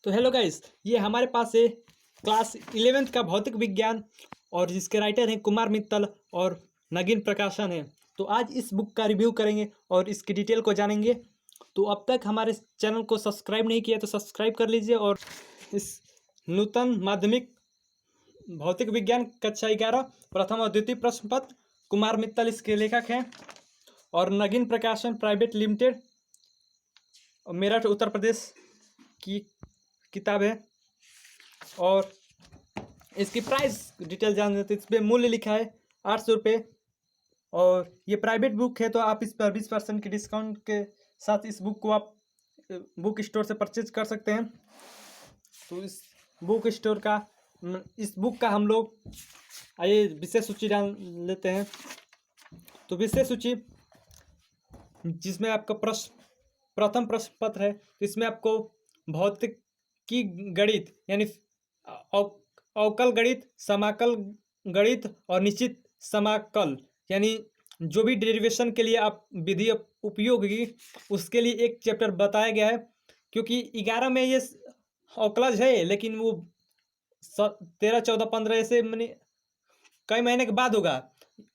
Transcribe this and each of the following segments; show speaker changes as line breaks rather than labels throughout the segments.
तो hello guys, ये हमारे पास है क्लास 11th का भौतिक विज्ञान और जिसके राइटर हैं कुमार मित्तल और नगीन प्रकाशन है। तो आज इस बुक का रिव्यू करेंगे और इसकी डिटेल को जानेंगे। तो अब तक हमारे चैनल को सब्सक्राइब नहीं किया तो सब्सक्राइब कर लीजिए। और इस नूतन माध्यमिक भौतिक विज्ञान कक्षा 11 प्रथम और द्वितीय प्रश्न पत्र कुमार मित्तल इसके लेखक हैं और नगीन प्रकाशन प्राइवेट लिमिटेड मेरठ उत्तर प्रदेश की किताब है। और इसकी प्राइस डिटेल जान लेते हैं। इस पर मूल्य लिखा है 800 रुपये और ये प्राइवेट बुक है, तो आप इस पर 20% की डिस्काउंट के साथ इस बुक को आप बुक स्टोर से परचेज कर सकते हैं। तो इस बुक का हम लोग आइए विषय सूची जान लेते हैं। तो विषय सूची जिसमें आपका प्रथम प्रश्न पत्र है, इसमें आपको भौतिक की गणित यानी अवकल गणित, समाकल गणित और निश्चित समाकल यानी जो भी डेरिवेशन के लिए आप विधि उपयोग होगी उसके लिए एक चैप्टर बताया गया है। क्योंकि 11 में ये अवकलज है, लेकिन वो 13, 14, 15 ऐसे मैंने कई महीने के बाद होगा,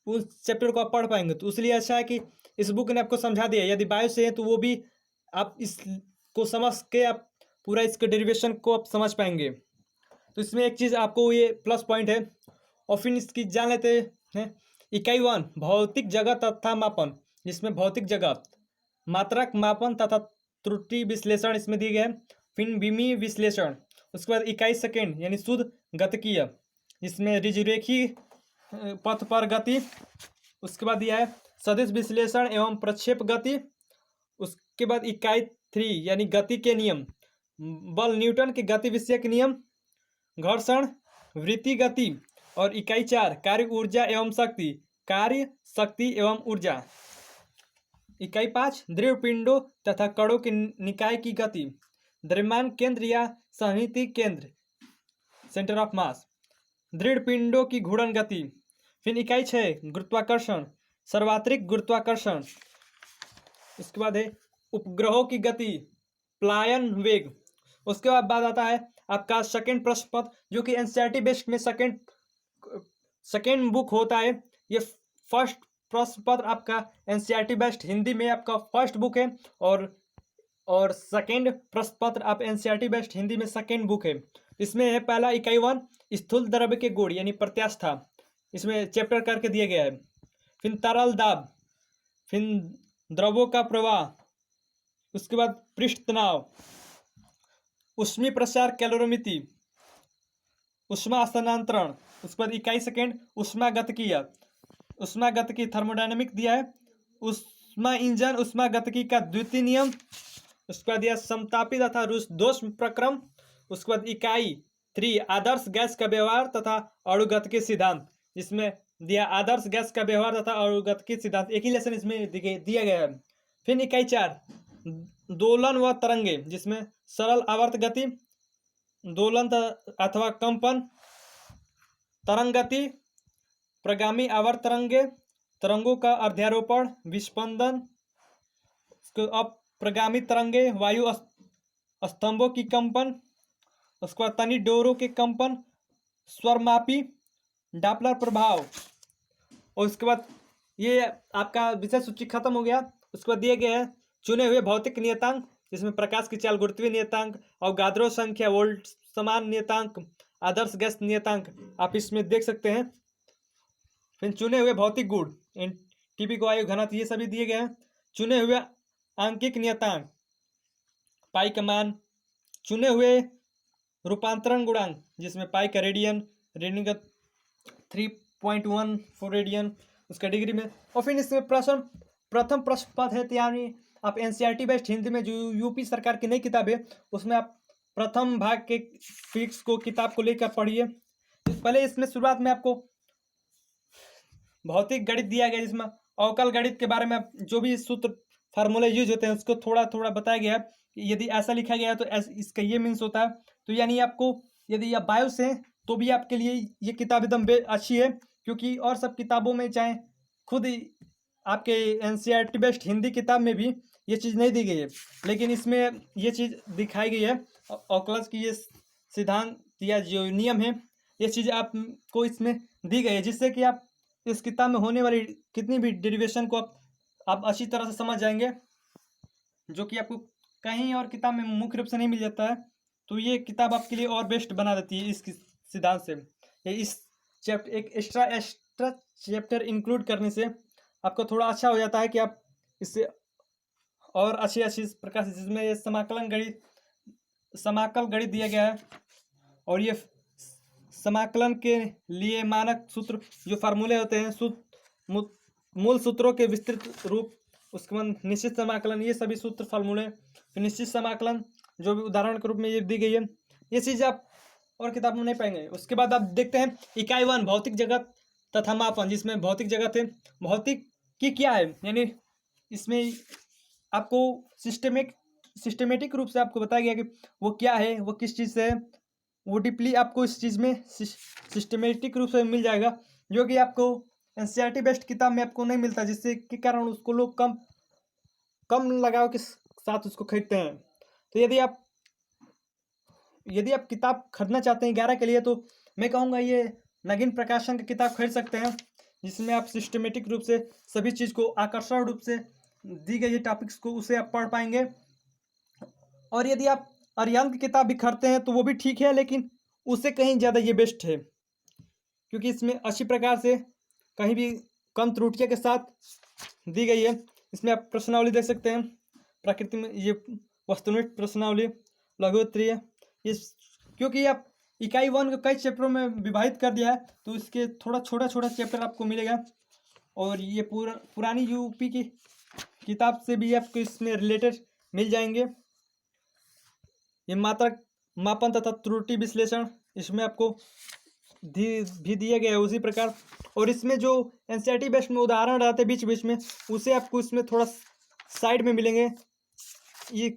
उस चैप्टर को आप पढ़ पाएंगे। तो इसलिए अच्छा है कि इस बुक ने आपको समझा दिया। यदि बायो से है तो वो भी आप इसको समझ के आप पूरा इसके डेरिवेशन को आप समझ पाएंगे। तो इसमें एक चीज़ आपको ये प्लस पॉइंट है और फिर इसकी जान लेते हैं। इकाई 1 भौतिक जगह तथा मापन, जिसमें भौतिक जगह मात्रक मापन तथा त्रुटि विश्लेषण इसमें दिए गए हैं। फिर विमीय विश्लेषण, उसके बाद इकाई सेकेंड यानी शुद्ध गतिकीय, जिसमें ऋजुरेखी पथ पर गति। उसके बाद दिया है सदिश विश्लेषण एवं प्रक्षेप गति। उसके बाद इकाई 3 यानी गति के नियम, बल न्यूटन के गति विषयक नियम, घर्षण, वृत्ति गति। और इकाई 4 कार्य ऊर्जा एवं शक्ति, कार्य शक्ति एवं ऊर्जा। इकाई 5 दृढ़ पिंडों तथा कणों के निकाय की गति, द्रव्यमान केंद्र या सन्निहित केंद्र, सेंटर ऑफ मास, दृढ़ पिंडों की घूर्णन गति। फिर इकाई 6 गुरुत्वाकर्षण, सार्वत्रिक गुरुत्वाकर्षण। उसके बाद है उपग्रहों की गति, पलायन वेग। उसके बाद आता है आपका सेकेंड प्रश्न पत्र, जो कि एनसीईआरटी बेस्ड में सेकेंड बुक होता है। ये फर्स्ट प्रश्न पत्र आपका एनसीईआरटी बेस्ड हिंदी में आपका फर्स्ट बुक है और सेकेंड प्रश्न पत्र आप एनसीईआरटी बेस्ड हिंदी में सेकेंड बुक है। इसमें है पहला इकाई 1 स्थूल द्रव्य के गुण यानी प्रत्यास्था, इसमें चैप्टर करके दिया गया है। फिर तरल दाब, फिर द्रवों का प्रवाह, उसके बाद पृष्ठ तनाव, ऊष्मीय प्रसार कैलोरीमिति, ऊष्मा स्थानांतरण। उसके बाद इकाई सेकेंड ऊष्मागतिकी थर्मोडायनेमिक दिया है। ऊष्मा इंजन ऊष्मागतिकी का द्वितीय नियम। उसके बाद दिया समतापी तथा दोष प्रक्रम। उसके बाद इकाई 3 आदर्श गैस का व्यवहार तथा अणुगतिकी सिद्धांत, जिसमें दिया आदर्श गैस का व्यवहार तथा अणुगतिकी सिद्धांत, एक ही लेसन इसमें दिया गया है। फिर इकाई 4 दोलन व तरंगे, जिसमें सरल आवर्त गति, दोलन अथवा कंपन, तरंग गति, प्रगामी आवर्त तरंगे, तरंगों का अध्यारोपण, विस्पंदन, अप्रगामी तरंगे, वायु स्तंभों की कंपन, उसके बाद तनि डोरों के कंपन, स्वरमापी, डापलर प्रभाव। और उसके बाद ये आपका विषय सूची खत्म हो गया। उसके बाद दिए गए हैं चुने हुए भौतिक नियतांक, जिसमें प्रकाश की चाल, गुरुत्वीय नियतांक, अवगाद्रो संख्या, वोल्ट समान नियतांक, आदर्श गैस नियतांक आप इसमें देख सकते हैं। फिर चुने हुए भौतिक गुण, टीपी को वायु घनत्व, ये सभी दिए गए हैं। चुने हुए आंकिक नियतांक, पाई का मान, चुने हुए रूपांतरण गुणांक, जिसमें पाई का रेडियन, रीडिंग 3.14 रेडियन उसका डिग्री में। और फिर इसमें प्रथम प्रश्न पत्र है, यानी आप एनसीईआरटी बेस्ड हिंदी में जो यूपी सरकार की नई किताब है उसमें आप प्रथम भाग के फिक्स को किताब को लेकर पढ़िए। पहले इसमें शुरुआत में आपको भौतिक गणित दिया गया, जिसमें अवकल गणित के बारे में जो भी सूत्र फार्मूले यूज होते हैं उसको थोड़ा थोड़ा बताया गया है कि यदि ऐसा लिखा गया है तो इसका ये मीन्स होता है। तो यानी आपको यदि आप बायो से हैं तो भी आपके लिए ये किताब एकदम अच्छी है, क्योंकि और सब किताबों में चाहे खुद आपके एनसीईआरटी बेस्ड हिंदी किताब में भी ये चीज़ नहीं दी गई है, लेकिन इसमें ये चीज़ दिखाई गई है। ओकलस की ये सिद्धांत या जो नियम है, ये चीज़ आपको इसमें दी गई है, जिससे कि आप इस किताब में होने वाली कितनी भी डेरिवेशन को आप अच्छी तरह से समझ जाएंगे, जो कि आपको कहीं और किताब में मुख्य रूप से नहीं मिल जाता है। तो ये किताब आपके लिए और बेस्ट बना देती है इस सिद्धांत से। ये इस चैप्टर एक एक्स्ट्रा चैप्टर इंक्लूड करने से आपको थोड़ा अच्छा हो जाता है कि आप इससे और अच्छी प्रकार से, जिसमें ये समाकल गणित दिया गया है, और ये समाकलन के लिए मानक सूत्र जो फार्मूले होते हैं, मूल सूत्रों के विस्तृत रूप, उसके बाद निश्चित समाकलन, ये सभी सूत्र फार्मूले, फिर निश्चित समाकलन जो भी उदाहरण के रूप में ये दी गई है, ये चीज़ आप और किताब में नहीं पाएंगे। उसके बाद आप देखते हैं इकाई 1 भौतिक जगत तथा मापन, जिसमें भौतिक जगत है। भौतिक की क्या है, यानी इसमें आपको सिस्टमेटिक रूप से आपको बताया गया कि वो क्या है, वो किस चीज़ से है, वो डीपली आपको इस चीज़ में सिस्टमेटिक रूप से मिल जाएगा, जो कि आपको एनसीईआरटी बेस्ड किताब में आपको नहीं मिलता, जिससे के कारण उसको लोग कम लगाव के साथ उसको खरीदते हैं। तो यदि आप किताब खरीदना चाहते हैं 11 के लिए, तो मैं कहूँगा ये नगीन प्रकाशन की किताब खरीद सकते हैं, जिसमें आप सिस्टमेटिक रूप से सभी चीज़ को आकर्षक रूप से दी गई टॉपिक्स को उसे आप पढ़ पाएंगे। और यदि आप अरिहंत की किताब भी खरीदते हैं तो वो भी ठीक है, लेकिन उससे कहीं ज़्यादा ये बेस्ट है, क्योंकि इसमें अच्छी प्रकार से कहीं भी कम त्रुटियों के साथ दी गई है। इसमें आप प्रश्नावली देख सकते हैं, प्रकृति में ये वस्तुनिष्ठ प्रश्नावली, लघुत्तरीय, इस क्योंकि आप इकाई 1 को कई चैप्टरों में विभाजित कर दिया है, तो इसके थोड़ा छोटा चैप्टर आपको मिलेगा। और ये पुरानी यूपी की किताब से भी आपको इसमें रिलेटेड मिल जाएंगे। ये मात्रक मापन तथा त्रुटि विश्लेषण इसमें आपको भी दिए गए उसी प्रकार। और इसमें जो एनसीईआरटी बेस्ड में उदाहरण रहते हैं बीच में, उसे आपको इसमें थोड़ा साइड में मिलेंगे। ये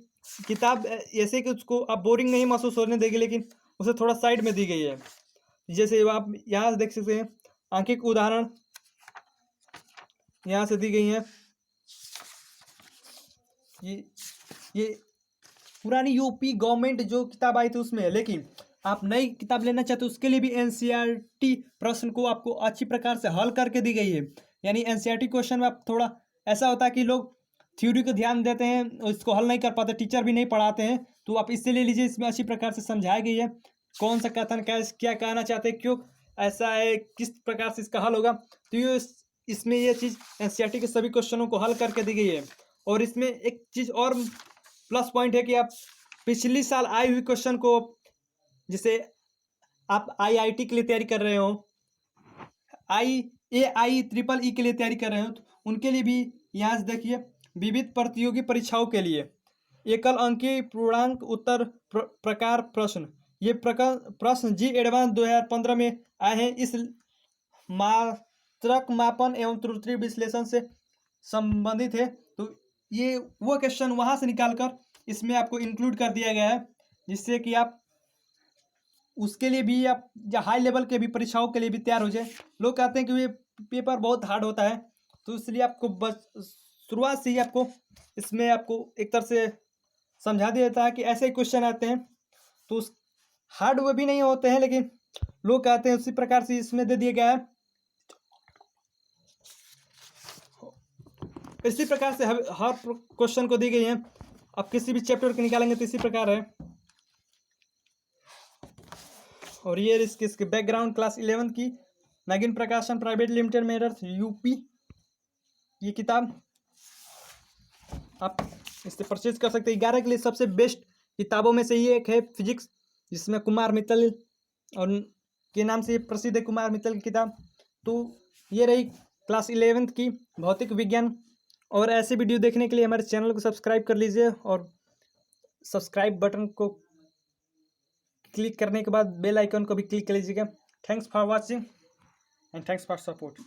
किताब ऐसे कि उसको आप बोरिंग नहीं महसूस होने देगी, लेकिन उसे थोड़ा साइड में दी गई है। जैसे आप यहाँ से देख सकते हैं, आंकिक उदाहरण यहाँ से दी गई हैं। ये पुरानी यूपी गवर्नमेंट जो किताब आई थी उसमें है, लेकिन आप नई किताब लेना चाहते हो उसके लिए भी एनसीईआरटी प्रश्न को आपको अच्छी प्रकार से हल करके दी गई है। यानी एनसीईआरटी क्वेश्चन में आप थोड़ा ऐसा होता है कि लोग थ्योरी को ध्यान देते हैं और इसको हल नहीं कर पाते, टीचर भी नहीं पढ़ाते हैं, तो आप इससे ले लीजिए। इसमें अच्छी प्रकार से समझाई गई है कौन सा कथन क्या कहना चाहते हैं, क्यों ऐसा है, किस प्रकार से इसका हल होगा। तो ये इसमें ये चीज़ एनसीईआरटी के सभी क्वेश्चनों को हल करके दी गई है। और इसमें एक चीज़ और प्लस पॉइंट है कि आप पिछली साल आई हुई क्वेश्चन को, जिसे आप आईआईटी के लिए तैयारी कर रहे हो, IAI के लिए तैयारी कर रहे हो, तो उनके लिए भी यहाँ से देखिए, विविध प्रतियोगी परीक्षाओं के लिए एकल अंकीय पूर्णांक उत्तर प्रकार प्रश्न, ये प्रश्न जी एडवांस 2015 में आए हैं। इस मात्रक मापन एवं त्रुटि विश्लेषण से संबंधित है। तो ये वो क्वेश्चन वहाँ से निकालकर इसमें आपको इंक्लूड कर दिया गया है, जिससे कि आप उसके लिए भी आप हाई लेवल के भी परीक्षाओं के लिए भी तैयार हो जाए। लोग कहते हैं कि ये पेपर बहुत हार्ड होता है, तो इसलिए आपको बस शुरुआत से ही आपको इसमें आपको एक तरह से समझा दिया जाता है कि ऐसे ही क्वेश्चन आते हैं। तो उस हार्ड वो भी नहीं होते हैं, लेकिन लोग कहते हैं उसी प्रकार से इसमें दे दिया गया है। इसी प्रकार से हर क्वेश्चन को दी गई है। आप किसी भी चैप्टर को निकालेंगे तो इसी प्रकार है। और ये इसके बैकग्राउंड क्लास 11 की नगीन प्रकाशन प्राइवेट लिमिटेड मेरठ यूपी, ये किताब आप इससे परचेज कर सकते हैं। 11 के लिए सबसे बेस्ट किताबों में से ये एक है फिजिक्स, जिसमें कुमार मित्तल और के नाम से प्रसिद्ध है, कुमार मित्तल की किताब। तो ये रही क्लास 11 की भौतिक विज्ञान। और ऐसे वीडियो देखने के लिए हमारे चैनल को सब्सक्राइब कर लीजिए, और सब्सक्राइब बटन को क्लिक करने के बाद बेल आइकन को भी क्लिक कर लीजिएगा। Thanks for watching and thanks for support.